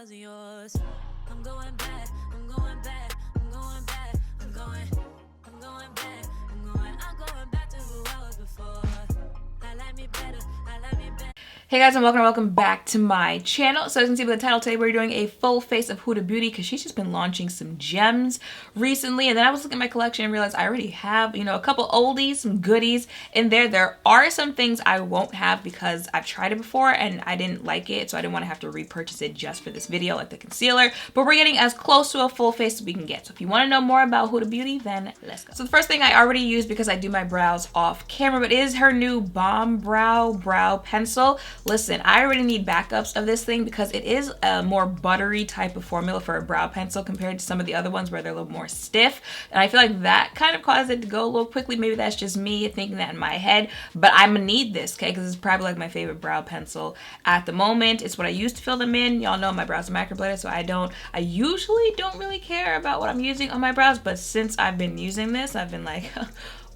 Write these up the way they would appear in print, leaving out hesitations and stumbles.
wasn't yours. I'm going back, I'm going back, I'm going back, I'm going back, I'm going back to who I was before. I like me better, I like me better. Hey guys, and welcome back to my channel. So as you can see by the title, today we're doing a full face of Huda Beauty because she's just been launching some gems recently. And then I was looking at my collection and realized I already have, a couple oldies, some goodies in there. There are some things I won't have because I've tried it before and I didn't like it. So I didn't want to have to repurchase it just for this video, like the concealer. But we're getting as close to a full face as we can get. So if you want to know more about Huda Beauty, then let's go. So the first thing I already use because I do my brows off camera, but it is her new Bomb Brow Pencil. Listen, I already need backups of this thing because it is a more buttery type of formula for a brow pencil compared to some of the other ones where they're a little more stiff. And I feel like that kind of caused it to go a little quickly. Maybe that's just me thinking that in my head, but I'm gonna need this, okay? Because it's probably like my favorite brow pencil at the moment. It's what I use to fill them in. Y'all know my brows are microbladed, so I usually don't really care about what I'm using on my brows, but since I've been using this, I've been like,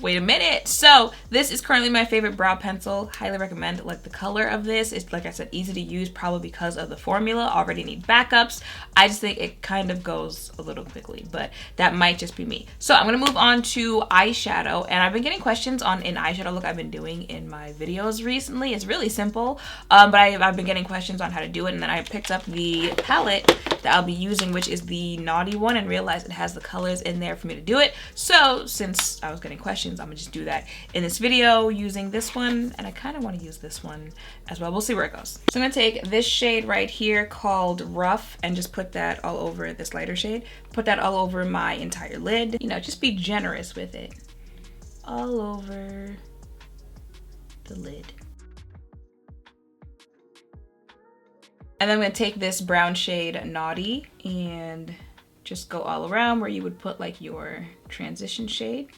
wait a minute. So this is currently my favorite brow pencil. Highly recommend. Like the color of this, it's like I said, easy to use, probably because of the formula. Already need backups. I just think it kind of goes a little quickly, but that might just be me. So I'm gonna move on to eyeshadow, and I've been getting questions on an eyeshadow look I've been doing in my videos recently. It's really simple, but I've been getting questions on how to do it, and then I picked up the palette that I'll be using, which is the Naughty one, and realized it has the colors in there for me to do it. So since I was getting questions, I'm gonna just do that in this video using this one, and I kind of want to use this one as well. We'll see where it goes. So I'm gonna take this shade right here called Rough and just put that all over this lighter shade. Put that all over my entire lid. Just be generous with it. All over the lid. And then I'm gonna take this brown shade Naughty and just go all around where you would put like your transition shade.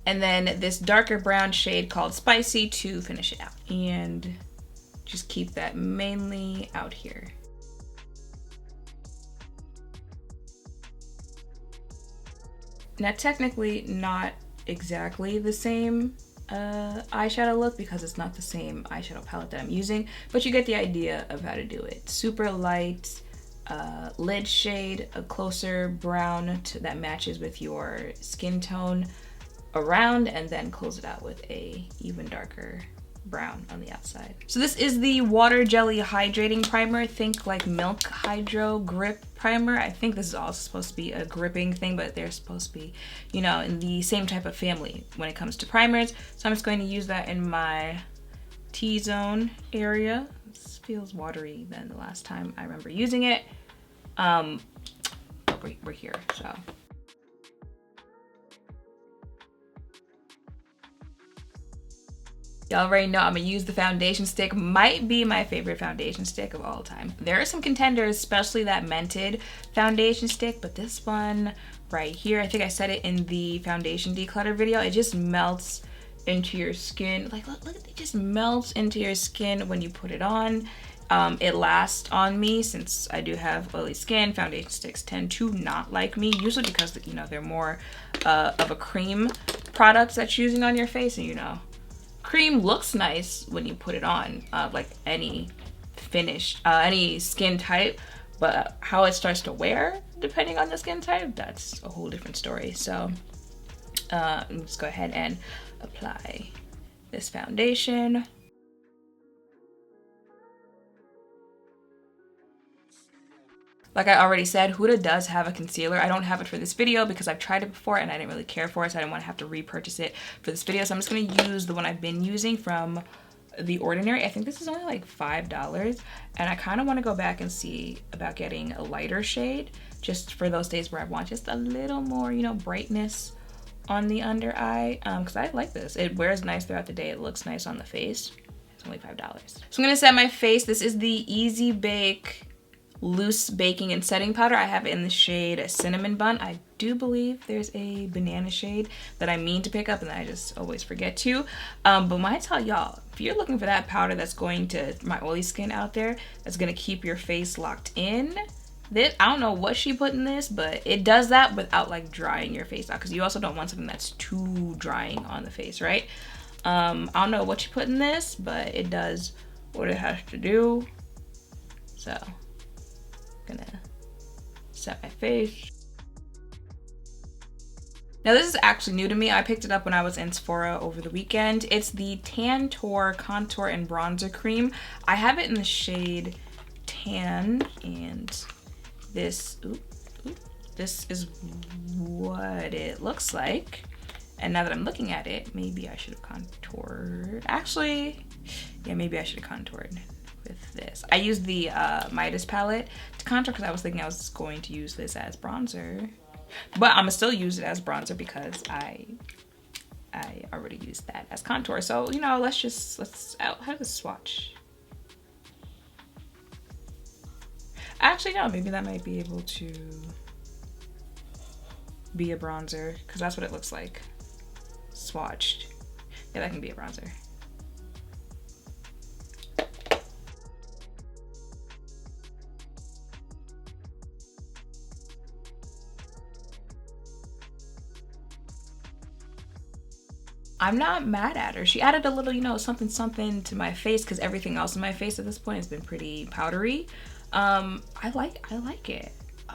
And then this darker brown shade called Spicy to finish it out. And just keep that mainly out here. Now technically not exactly the same eyeshadow look because it's not the same eyeshadow palette that I'm using, but you get the idea of how to do it. Super light lid shade, a closer brown that matches with your skin tone around, and then close it out with a even darker brown on the outside. So this is the Water Jelly Hydrating Primer. Think like Milk Hydro Grip Primer. I think this is also supposed to be a gripping thing, but they're supposed to be, in the same type of family when it comes to primers. So I'm just going to use that in my T-zone area. This feels watery than the last time I remember using it. We're here, so. Y'all already know I'm gonna use the foundation stick. Might be my favorite foundation stick of all time. There are some contenders, especially that Mented foundation stick, but this one right here, I think I said it in the foundation declutter video, it just melts into your skin. Like, look, it just melts into your skin when you put it on. It lasts on me since I do have oily skin. Foundation sticks tend to not like me, usually because, they're more of a cream product that you're using on your face, and cream looks nice when you put it on, like any finish, any skin type, but how it starts to wear, depending on the skin type, that's a whole different story. So let's go ahead and apply this foundation. Like I already said, Huda does have a concealer. I don't have it for this video because I've tried it before and I didn't really care for it, so I didn't want to have to repurchase it for this video. So I'm just going to use the one I've been using from The Ordinary. I think this is only like $5, and I kind of want to go back and see about getting a lighter shade just for those days where I want just a little more, brightness on the under eye, because I like this. It wears nice throughout the day. It looks nice on the face. It's only $5. So I'm going to set my face. This is the Easy Bake Loose Baking and Setting Powder. I have it in the shade Cinnamon Bun. I do believe there's a banana shade that I mean to pick up and I just always forget to. But when I tell y'all, if you're looking for that powder that's going to, my oily skin out there, that's going to keep your face locked in, This, I don't know what she put in this, but it does that without like drying your face out, because you also don't want something that's too drying on the face, right? I don't know what she put in this, but it does what it has to do. So I'm gonna set my face. Now this is actually new to me. I picked it up when I was in Sephora over the weekend. It's the Tantour Contour and Bronzer Cream. I have it in the shade Tan, and this is what it looks like. And now that I'm looking at it, maybe I should have contoured. Actually, yeah, maybe I should have contoured with this. I used the Midas palette to contour because I was thinking I was going to use this as bronzer. But I'm gonna still use it as bronzer because I already used that as contour. So, you know, how does this swatch? Actually, no, maybe that might be able to be a bronzer because that's what it looks like swatched. Yeah, that can be a bronzer. I'm not mad at her. She added a little, you know, something to my face because everything else in my face at this point has been pretty powdery. I like it.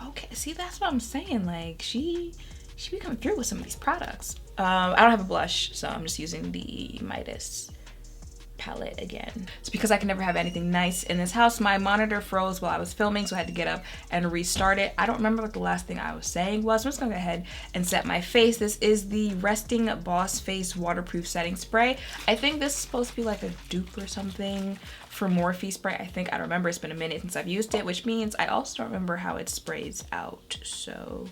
Okay, see, that's what I'm saying. Like she be coming through with some of these products. I don't have a blush, so I'm just using the Midas palette again. It's because I can never have anything nice in this house. My monitor froze while I was filming, so I had to get up and restart it. I don't remember what the last thing I was saying was. I'm just gonna go ahead and set my face. This is the Resting Boss Face Waterproof Setting Spray. I think this is supposed to be like a dupe or something for Morphe spray. I think, I don't remember. It's been a minute since I've used it, which means I also don't remember how it sprays out. So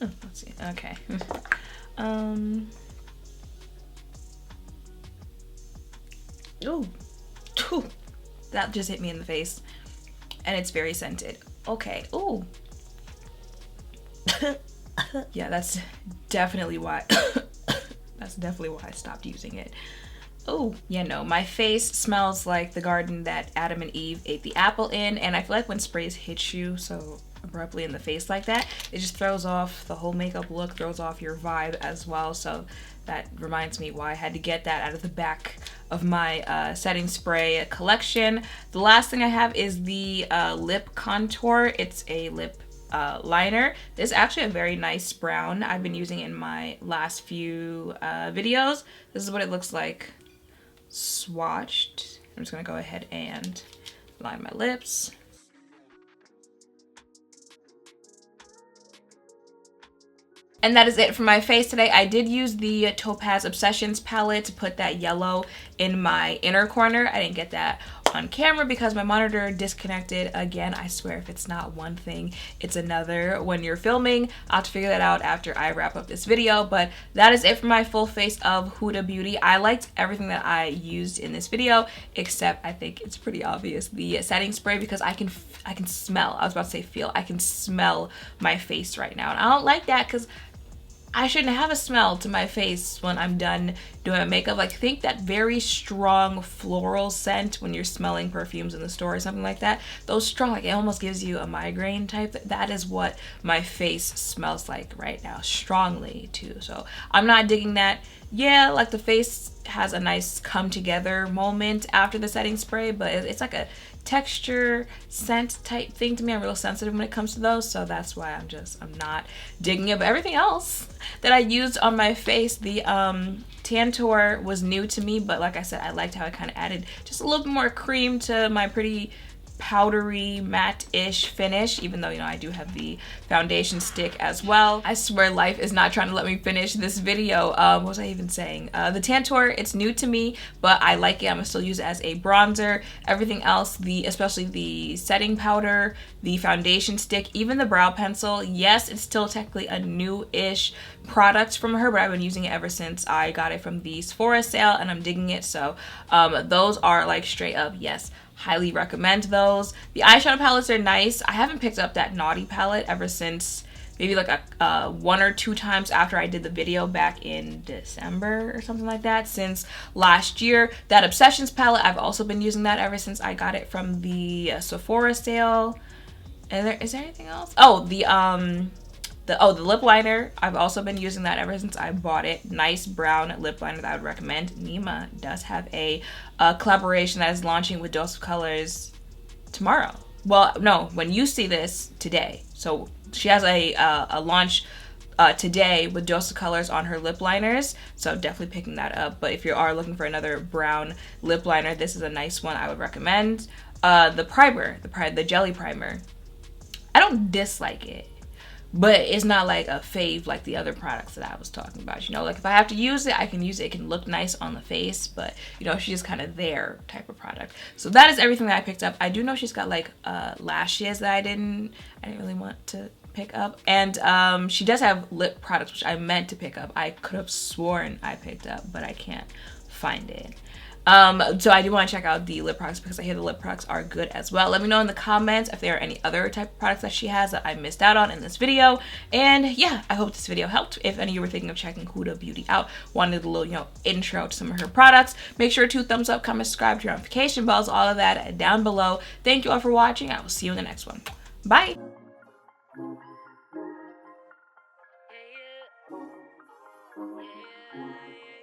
let's see. Okay. Ooh, that just hit me in the face, and it's very scented. Okay. Ooh. Yeah, that's definitely why. That's definitely why I stopped using it. Oh, yeah, no, my face smells like the garden that Adam and Eve ate the apple in, and I feel like when sprays hit you so abruptly in the face like that, it just throws off the whole makeup look, throws off your vibe as well. So that reminds me why I had to get that out of the back of my setting spray collection. The last thing I have is the lip contour. It's a lip liner. This is actually a very nice brown. I've been using it in my last few videos. This is what it looks like swatched. I'm just gonna go ahead and line my lips. And that is it for my face today. I did use the BEAUTYobsessions palette to put that yellow in my inner corner. I didn't get that on camera because my monitor disconnected again. I swear if it's not one thing, it's another when you're filming. I'll have to figure that out after I wrap up this video, but that is it for my full face of Huda Beauty. I liked everything that I used in this video, except I think it's pretty obvious the setting spray, because I can smell, I was about to say feel, I can smell my face right now, and I don't like that because I shouldn't have a smell to my face when I'm done doing my makeup. Like, think that very strong floral scent when you're smelling perfumes in the store or something like that. Those strong, like it almost gives you a migraine type. That is what my face smells like right now, strongly too. So I'm not digging that. Yeah, like the face has a nice come together moment after the setting spray, but it's like a texture scent type thing to me. I'm real sensitive when it comes to those, so that's why I'm not digging it. But everything else that I used on my face, the Tantour was new to me, but like I said, I liked how it kind of added just a little bit more cream to my pretty powdery matte-ish finish, even though, you know, I do have the foundation stick as well. I swear life is not trying to let me finish this video. What was I even saying? The Tantour, it's new to me, but I like it. I'm gonna still use it as a bronzer. Everything else, especially the setting powder, the foundation stick, even the brow pencil, yes, it's still technically a new-ish product from her, but I've been using it ever since I got it from the Sephora sale, and I'm digging it. So those are like straight up, yes, highly recommend those. The eyeshadow palettes are nice. I haven't picked up that Naughty palette ever since maybe like a 1 or 2 times after I did the video back in December or something like that since last year. That Obsessions palette, I've also been using that ever since I got it from the Sephora sale. And is there anything else? Oh, the lip liner. I've also been using that ever since I bought it. Nice brown lip liner that I would recommend. Nima does have a collaboration that is launching with Dose of Colors tomorrow. Well, no, when you see this, today. So she has a launch today with Dose of Colors on her lip liners. So definitely picking that up. But if you are looking for another brown lip liner, this is a nice one I would recommend. The primer, the jelly primer. I don't dislike it, but it's not like a fave like the other products that I was talking about. You know, like if I have to use it, I can use it. It can look nice on the face, but you know, she's just kind of there type of product. So that is everything that I picked up. I do know she's got like lashes that I didn't really want to pick up, and she does have lip products which I meant to pick up. I could have sworn I picked up, but I can't find it. So I do want to check out the lip products because I hear the lip products are good as well. Let me know in the comments if there are any other type of products that she has that I missed out on in this video. And yeah, I hope this video helped. If any of you were thinking of checking Huda Beauty out, wanted a little, you know, intro to some of her products, make sure to thumbs up, comment, subscribe, turn notification bells, all of that down below. Thank you all for watching. I will see you in the next one. Bye. Yeah, yeah. Yeah, yeah.